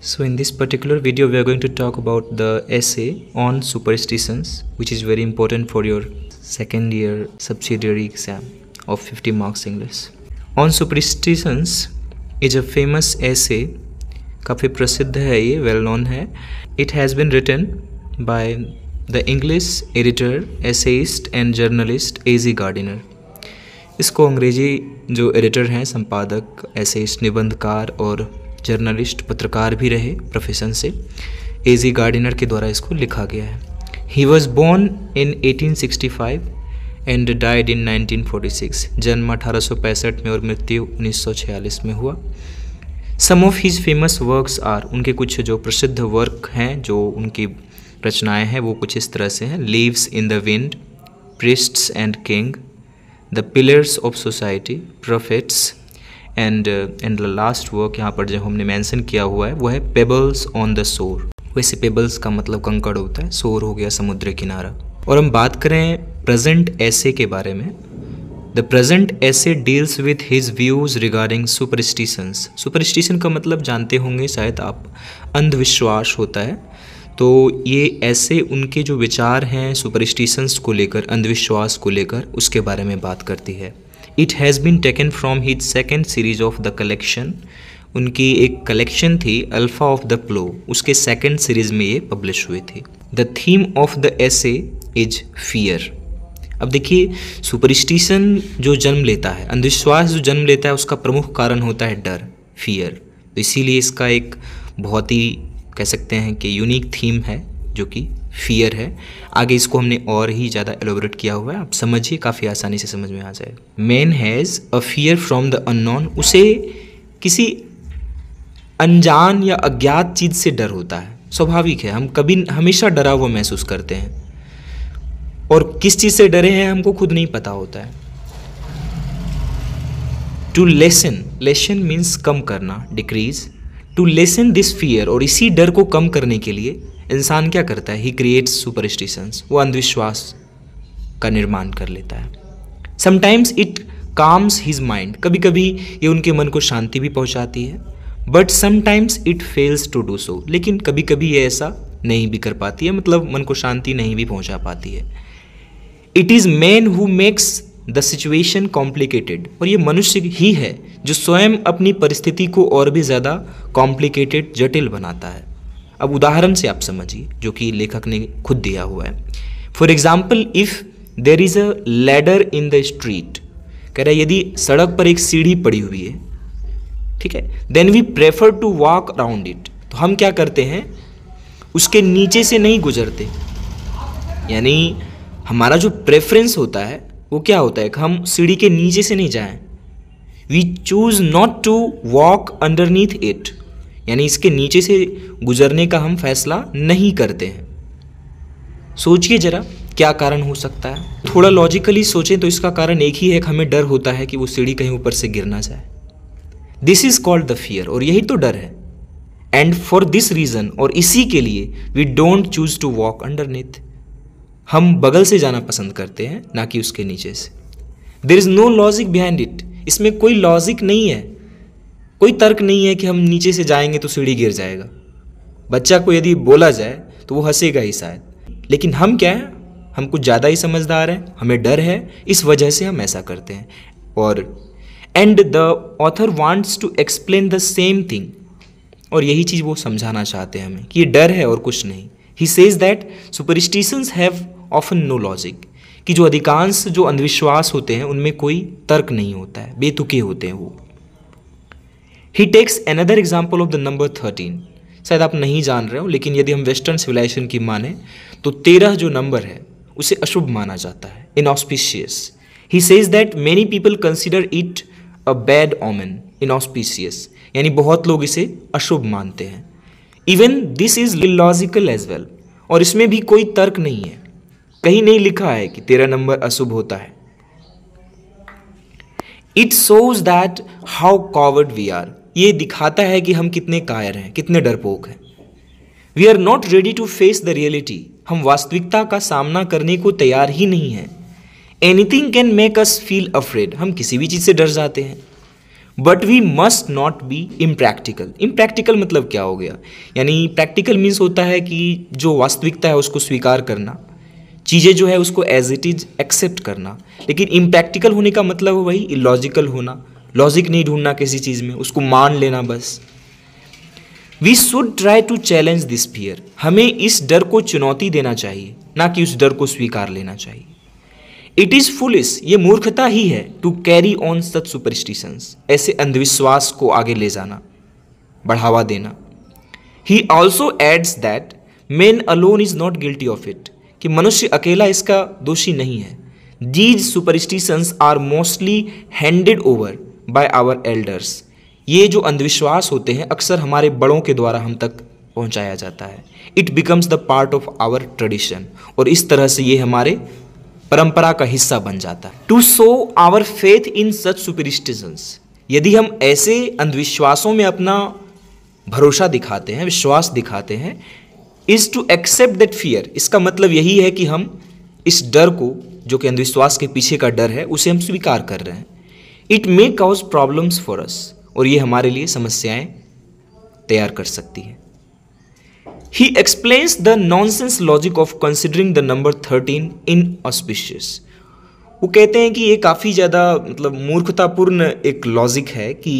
So in this particular video we are going to talk about the essay on superstitions, which is very important for your second year subsidiary exam of 50 marks English. On superstitions is a famous essay, काफ़ी प्रसिद्ध है ये, well known है. It has been written by the English editor, essayist and journalist A.Z. Gardiner. इसको अंग्रेजी जो editor हैं, संपादक, एसेइस्ट, निबंधकार और जर्नलिस्ट, पत्रकार भी रहे प्रोफेशन से, A.Z. गार्डिनर के द्वारा इसको लिखा गया है. He was born in 1865 and died in 1946. जन्म 1865 में और मृत्यु 1946 में हुआ. Some of his famous works are, उनके कुछ जो प्रसिद्ध वर्क हैं, जो उनकी रचनाएं हैं, वो कुछ इस तरह से हैं. Leaves in the wind, priests and king, the pillars of society, prophets and the last work यहाँ पर जो हमने मेंशन किया हुआ है वो है पेबल्स ऑन द शोर. वैसे पेबल्स का मतलब कंकड़ होता है, शोर हो गया समुद्र किनारा. और हम बात करें प्रेजेंट ऐसे के बारे में. द प्रेजेंट ऐसे deals with his views regarding superstitions. Superstition का मतलब जानते होंगे शायद आप, अंधविश्वास होता है. तो ये ऐसे उनके जो विचार हैं सुपरस्टिशंस को लेकर, अंधविश्वास को लेकर, उसके बारे में बात करती है. It has been taken from his second series of the collection. उनकी एक कलेक्शन थी अल्फ़ा ऑफ द प्लो, उसके सेकेंड सीरीज में ये पब्लिश हुई थी. The theme of the essay is fear. अब देखिए, सुपरस्टिशन जो जन्म लेता है, अंधविश्वास जो जन्म लेता है, उसका प्रमुख कारण होता है डर, फियर. तो इसीलिए इसका एक बहुत ही कह सकते हैं कि यूनिक थीम है जो कि फियर है. आगे इसको हमने और ही ज़्यादा एलोबरेट किया हुआ है, आप समझिए, काफ़ी आसानी से समझ में आ जाए. Man has a fear from the unknown. उसे किसी अनजान या अज्ञात चीज़ से डर होता है. स्वाभाविक है, हम कभी हमेशा डरा हुआ महसूस करते हैं, और किस चीज़ से डरे हैं हमको खुद नहीं पता होता है. टू लेसन, लेसन मीन्स कम करना, decrease. To lessen this fear, और इसी डर को कम करने के लिए इंसान क्या करता है, ही क्रिएट्स सुपरस्टिशंस. वो अंधविश्वास का निर्माण कर लेता है. Sometimes it calms his mind. कभी कभी ये उनके मन को शांति भी पहुंचाती है. But sometimes it fails to do so. लेकिन कभी कभी ये ऐसा नहीं भी कर पाती है, मतलब मन को शांति नहीं भी पहुंचा पाती है. It is man who makes the situation complicated. और ये मनुष्य ही है जो स्वयं अपनी परिस्थिति को और भी ज़्यादा कॉम्प्लिकेटेड, जटिल बनाता है. अब उदाहरण से आप समझिए, जो कि लेखक ने खुद दिया हुआ है. For example, if there is a ladder in the street. कह रहा है यदि सड़क पर एक सीढ़ी पड़ी हुई है, ठीक है, then we prefer to walk around it. तो हम क्या करते हैं, उसके नीचे से नहीं गुजरते. यानी हमारा जो प्रेफरेंस होता है वो क्या होता है कि हम सीढ़ी के नीचे से नहीं जाएं. We choose not to walk underneath it. यानी इसके नीचे से गुजरने का हम फैसला नहीं करते हैं. सोचिए जरा, क्या कारण हो सकता है. थोड़ा लॉजिकली सोचें तो इसका कारण एक ही है कि हमें डर होता है कि वो सीढ़ी कहीं ऊपर से गिर ना जाए. This is called the fear, और यही तो डर है. एंड फॉर दिस रीजन, और इसी के लिए, we don't choose to walk underneath. हम बगल से जाना पसंद करते हैं, ना कि उसके नीचे से. There is no logic behind it. इसमें कोई लॉजिक नहीं है, कोई तर्क नहीं है कि हम नीचे से जाएंगे तो सीढ़ी गिर जाएगा. बच्चा को यदि बोला जाए तो वो हंसेगा ही शायद. लेकिन हम क्या है, हम कुछ ज़्यादा ही समझदार हैं, हमें डर है, इस वजह से हम ऐसा करते हैं. और and the author wants to explain the same thing. और यही चीज़ वो समझाना चाहते हैं हमें कि ये डर है और कुछ नहीं. He says that superstitions have often no logic. कि जो अधिकांश जो अंधविश्वास होते हैं उनमें कोई तर्क नहीं होता है, बेतुके होते हैं वो. He takes another example of the number 13. शायद आप नहीं जान रहे हो, लेकिन यदि हम वेस्टर्न सिविलाइजेशन की माने तो 13 जो नंबर है उसे अशुभ माना जाता है, inauspicious. He says that many people consider it a bad omen, inauspicious. यानी बहुत लोग इसे अशुभ मानते हैं. Even this is illogical as well. और इसमें भी कोई तर्क नहीं है, कहीं नहीं लिखा है कि 13 नंबर अशुभ होता है. It shows that how coward we are. ये दिखाता है कि हम कितने कायर हैं, कितने डरपोक हैं. We are not ready to face the reality. हम वास्तविकता का सामना करने को तैयार ही नहीं हैं. Anything can make us feel afraid. हम किसी भी चीज़ से डर जाते हैं. But we must not be impractical. Impractical मतलब क्या हो गया, यानी प्रैक्टिकल मीन्स होता है कि जो वास्तविकता है उसको स्वीकार करना, चीज़ें जो है उसको एज इट इज एक्सेप्ट करना। लेकिन इम्प्रैक्टिकल होने का मतलब वही इलॉजिकल होना, लॉजिक नहीं ढूंढना किसी चीज़ में, उसको मान लेना बस। We should try to challenge this fear. हमें इस डर को चुनौती देना चाहिए, ना कि उस डर को स्वीकार लेना चाहिए। इट इज़ फुलिश, ये मूर्खता ही है, to carry on such superstitions, ऐसे अंधविश्वास को आगे ले जाना, बढ़ावा देना। He also adds that man alone is not guilty of it, कि मनुष्य अकेला इसका दोषी नहीं है। These superstitions are mostly handed over by our elders, ये जो अंधविश्वास होते हैं अक्सर हमारे बड़ों के द्वारा हम तक पहुंचाया जाता है। It becomes the part of our tradition, और इस तरह से ये हमारे परंपरा का हिस्सा बन जाता है। To show our faith in such superstitions, यदि हम ऐसे अंधविश्वासों में अपना भरोसा दिखाते हैं, विश्वास दिखाते हैं, is to accept that fear, इसका मतलब यही है कि हम इस डर को, जो कि अंधविश्वास के पीछे का डर है, उसे हम स्वीकार कर रहे हैं। It may cause problems for us, और ये हमारे लिए समस्याएं तैयार कर सकती है। He explains the nonsense logic of considering the number 13 inauspicious. वो कहते हैं कि ये काफ़ी ज़्यादा मतलब मूर्खतापूर्ण एक लॉजिक है कि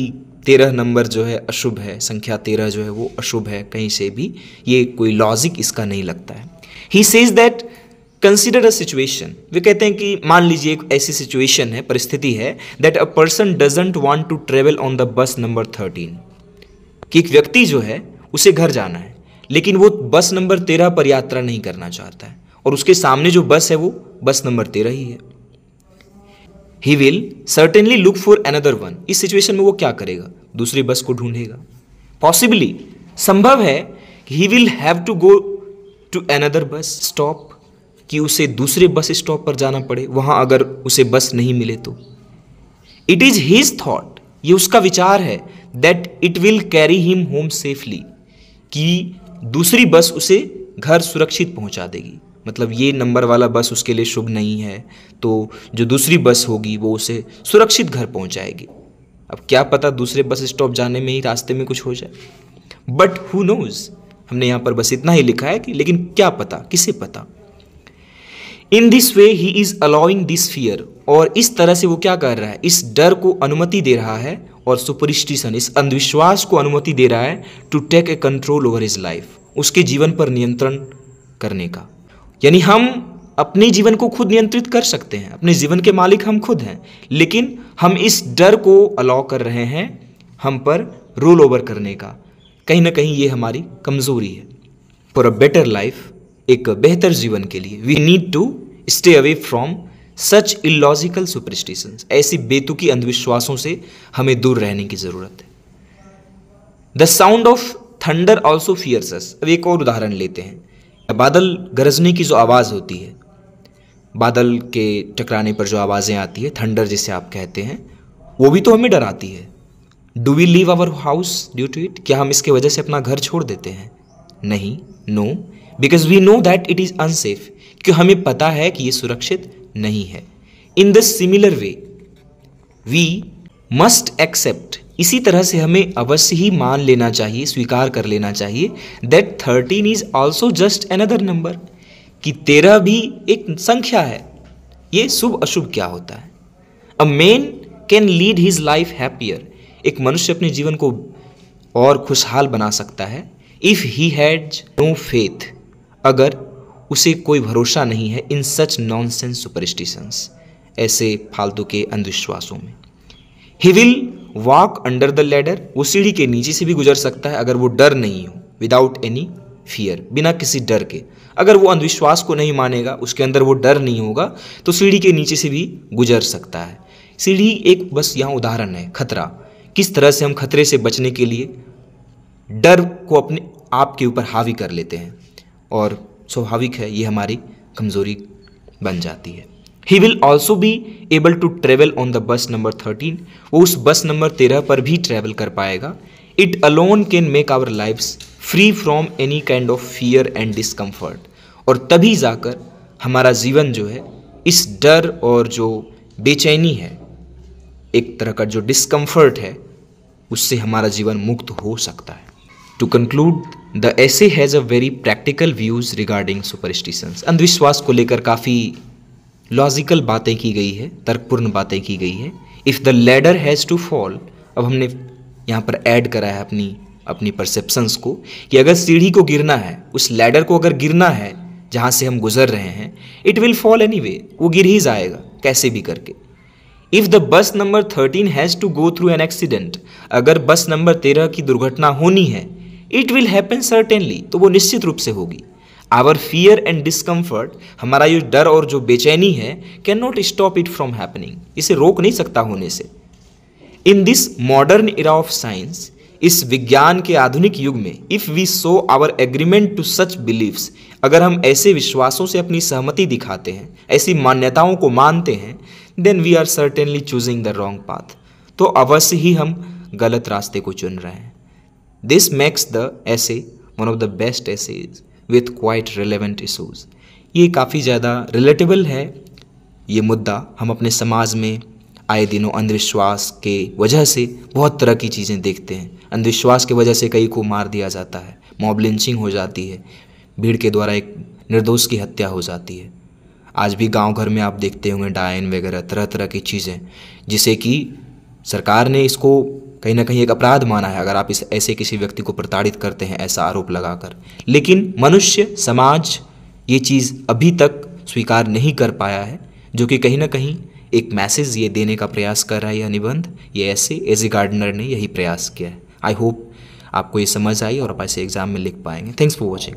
13 नंबर जो है अशुभ है, संख्या 13 जो है वो अशुभ है, कहीं से भी ये कोई लॉजिक इसका नहीं लगता है। He says that consider a situation. वे कहते हैं कि मान लीजिए एक ऐसी सिचुएशन है, परिस्थिति है, that a person doesn't want to travel on the bus number 13, कि एक व्यक्ति जो है उसे घर जाना है, लेकिन वो बस नंबर 13 पर यात्रा नहीं करना चाहता है, और उसके सामने जो बस है वो बस नंबर 13 ही है। He will certainly look for another one, इस सिचुएशन में वो क्या करेगा, दूसरी बस को ढूंढेगा। पॉसिबली, संभव है कि he will have to go to another bus stop, कि उसे दूसरे बस स्टॉप पर जाना पड़े, वहां अगर उसे बस नहीं मिले तो। इट इज हिज थॉट, ये उसका विचार है, that it will carry him home safely, कि दूसरी बस उसे घर सुरक्षित पहुंचा देगी। मतलब ये नंबर वाला बस उसके लिए शुभ नहीं है, तो जो दूसरी बस होगी वो उसे सुरक्षित घर पहुंचाएगी। अब क्या पता दूसरे बस स्टॉप जाने में ही रास्ते में कुछ हो जाए, बट हु नोज। हमने यहाँ पर बस इतना ही लिखा है कि लेकिन क्या पता, किसे पता। In this way he is allowing this fear, और इस तरह से वो क्या कर रहा है, इस डर को अनुमति दे रहा है, और सुपरस्टिशन, इस अंधविश्वास को अनुमति दे रहा है, to take a control over his life, उसके जीवन पर नियंत्रण करने का। यानी हम अपने जीवन को खुद नियंत्रित कर सकते हैं, अपने जीवन के मालिक हम खुद हैं, लेकिन हम इस डर को अलाउ कर रहे हैं हम पर रूल ओवर करने का। कहीं ना कहीं ये हमारी कमजोरी है। फॉर अ बेटर लाइफ, एक बेहतर जीवन के लिए, we need to stay away from such illogical superstitions, ऐसी बेतुकी अंधविश्वासों से हमें दूर रहने की जरूरत है। The sound of thunder also fears us. अब एक और उदाहरण लेते हैं। बादल गरजने की जो आवाज़ होती है, बादल के टकराने पर जो आवाज़ें आती है, थंडर जिसे आप कहते हैं, वो भी तो हमें डराती है। Do we leave our house due to it, क्या हम इसके वजह से अपना घर छोड़ देते हैं? नहीं, no, because we know that it is unsafe, क्योंकि हमें पता है कि ये सुरक्षित नहीं है। In the similar way we must accept, इसी तरह से हमें अवश्य ही मान लेना चाहिए, स्वीकार कर लेना चाहिए, that 13 is also just another number, कि 13 भी एक संख्या है। ये शुभ अशुभ क्या होता है? A man can lead his life happier, एक मनुष्य अपने जीवन को और खुशहाल बना सकता है, if he has no faith, अगर उसे कोई भरोसा नहीं है इन सच नॉनसेंस सुपरस्टिशंस, ऐसे फालतू के अंधविश्वासों में। He will walk under the ladder, वो सीढ़ी के नीचे से भी गुजर सकता है अगर वो डर नहीं हो, विदाउट एनी फियर, बिना किसी डर के। अगर वो अंधविश्वास को नहीं मानेगा, उसके अंदर वो डर नहीं होगा, तो सीढ़ी के नीचे से भी गुजर सकता है। सीढ़ी एक बस यहाँ उदाहरण है, खतरा, किस तरह से हम खतरे से बचने के लिए डर को अपने आप के ऊपर हावी कर लेते हैं, और स्वाभाविक है ये हमारी कमजोरी बन जाती है। He will also be able to travel on the bus number 13, वो उस बस नंबर 13 पर भी ट्रेवल कर पाएगा। It alone can make our lifes free from any kind of fear and discomfort, और तभी जाकर हमारा जीवन जो है इस डर और जो बेचैनी है, एक तरह का जो डिस्कम्फर्ट है, उससे हमारा जीवन मुक्त हो सकता है। To conclude, the essay has a very practical views regarding superstitions. अंधविश्वास को लेकर काफ़ी लॉजिकल बातें की गई है, तर्कपूर्ण बातें की गई है। If the ladder has to fall, अब हमने यहाँ पर ऐड करा है अपनी परसेप्शंस को कि अगर सीढ़ी को गिरना है, उस लैडर को अगर गिरना है जहाँ से हम गुजर रहे हैं, इट विल फॉल एनीवे, वो गिर ही जाएगा कैसे भी करके। If the bus number 13 has to go through an accident, अगर बस नंबर 13 की दुर्घटना होनी है, इट विल हैपन सर्टेनली, तो वो निश्चित रूप से होगी। आवर फियर एंड डिस्कम्फर्ट, हमारा ये डर और जो बेचैनी है, can not stop it from happening, इसे रोक नहीं सकता होने से। In this modern era of science, इस विज्ञान के आधुनिक युग में, if we show our agreement to such believes, अगर हम ऐसे विश्वासों से अपनी सहमति दिखाते हैं, ऐसी मान्यताओं को मानते हैं, then we are certainly choosing the wrong path, तो अवश्य ही हम गलत रास्ते को चुन रहे हैं। This makes the essay one of the best essays with quite relevant issues. ये काफ़ी ज़्यादा रिलेटेबल है ये मुद्दा। हम अपने समाज में आए दिनों अंधविश्वास के वजह से बहुत तरह की चीज़ें देखते हैं। अंधविश्वास की वजह से कई को मार दिया जाता है, मॉब लिंचिंग हो जाती है, भीड़ के द्वारा एक निर्दोष की हत्या हो जाती है। आज भी गांव घर में आप देखते होंगे डायन वगैरह तरह तरह की चीज़ें, जिसे कि सरकार ने इसको कहीं ना कहीं एक अपराध माना है अगर आप ऐसे किसी व्यक्ति को प्रताड़ित करते हैं ऐसा आरोप लगाकर। लेकिन मनुष्य समाज ये चीज़ अभी तक स्वीकार नहीं कर पाया है, जो कि कहीं ना कहीं एक मैसेज ये देने का प्रयास कर रहा है। यह निबंध, ये ऐसे एजे गार्डनर ने यही प्रयास किया है। आई होप आपको ये समझ आई और आप ऐसे एग्जाम में लिख पाएंगे। Thanks for watching.